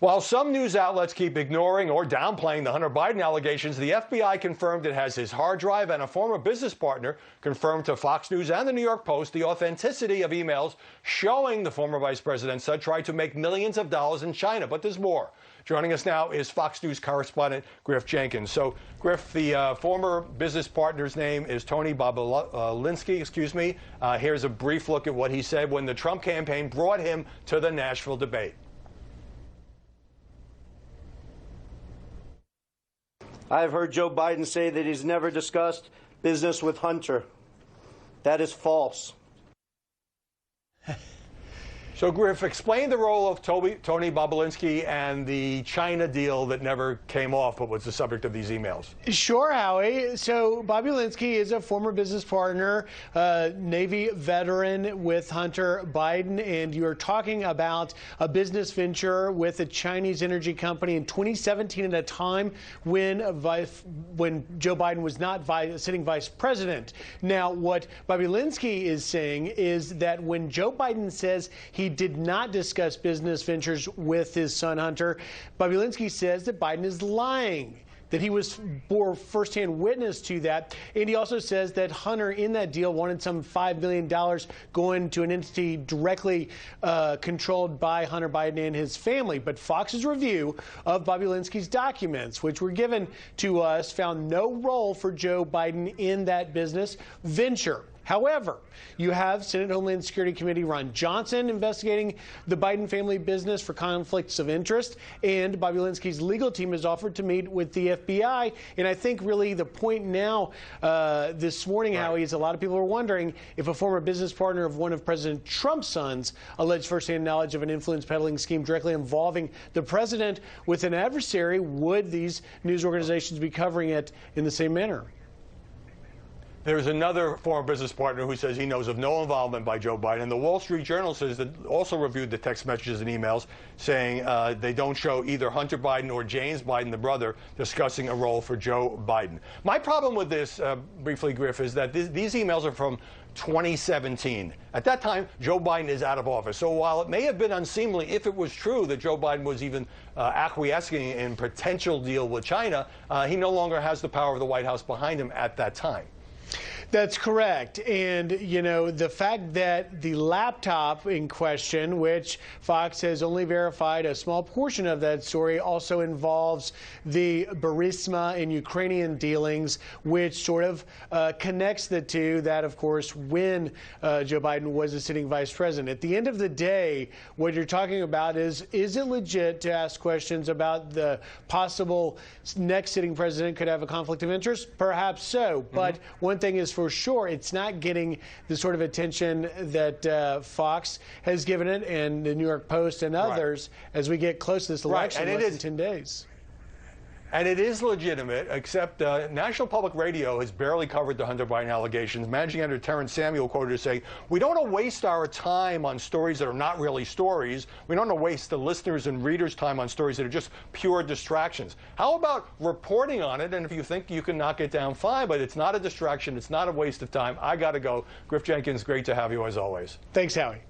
While some news outlets keep ignoring or downplaying the Hunter Biden allegations, the FBI confirmed it has his hard drive, and a former business partner confirmed to Fox News and the New York Post the authenticity of emails showing the former vice president said tried to make millions of dollars in China. But there's more. Joining us now is Fox News correspondent Griff Jenkins. So, Griff, the former business partner's name is Tony Bobulinski. Here's a brief look at what he said when the Trump campaign brought him to the Nashville debate. I've heard Joe Biden say that he's never discussed business with Hunter. That is false. So, Griff, explain the role of Tony Bobulinski and the China deal that never came off but was the subject of these emails. Sure, Howie. So Bobulinski is a former business partner, Navy veteran with Hunter Biden, and you're talking about a business venture with a Chinese energy company in 2017 at a time when Joe Biden was not sitting vice president. Now, what Bobulinski is saying is that when Joe Biden says he did not discuss business ventures with his son Hunter, Bobulinski says that Biden is lying, that he bore firsthand witness to that. And he also says that Hunter in that deal wanted some $5 million going to an entity directly controlled by Hunter Biden and his family. But Fox's review of Bobulinski's documents, which were given to us, found no role for Joe Biden in that business venture. However, you have Senate Homeland Security Committee Ron Johnson investigating the Biden family business for conflicts of interest, and Bobulinski's legal team has offered to meet with the FBI. And I think really the point now this morning, Howie, is a lot of people are wondering if a former business partner of one of President Trump's sons alleged firsthand knowledge of an influence peddling scheme directly involving the president with an adversary, would these news organizations be covering it in the same manner? There's another former business partner who says he knows of no involvement by Joe Biden. And the Wall Street Journal says that also reviewed the text messages and emails saying they don't show either Hunter Biden or James Biden, the brother, discussing a role for Joe Biden. My problem with this, briefly, Griff, is that these emails are from 2017. At that time, Joe Biden is out of office. So while it may have been unseemly, if it was true that Joe Biden was even acquiescing in potential deal with China, he no longer has the power of the White House behind him at that time. That's correct. And, you know, the fact that the laptop in question, which Fox has only verified a small portion of that story, also involves the Burisma and Ukrainian dealings, which sort of connects the two. That, of course, when Joe Biden was a sitting vice president. At the end of the day, what you're talking about is it legit to ask questions about the possible next sitting president could have a conflict of interest? Perhaps so. But one thing is for sure, it's not getting the sort of attention that Fox has given it, and the New York Post and others, as we get close to this election in less than 10 days. And it is legitimate, except National Public Radio has barely covered the Hunter Biden allegations. Managing editor Terrence Samuel quoted as saying, "We don't want to waste our time on stories that are not really stories. We don't want to waste the listeners' and readers' time on stories that are just pure distractions. How about reporting on it? And if you think you can knock it down, fine, but it's not a distraction. It's not a waste of time. I got to go." Griff Jenkins, great to have you as always. Thanks, Howie.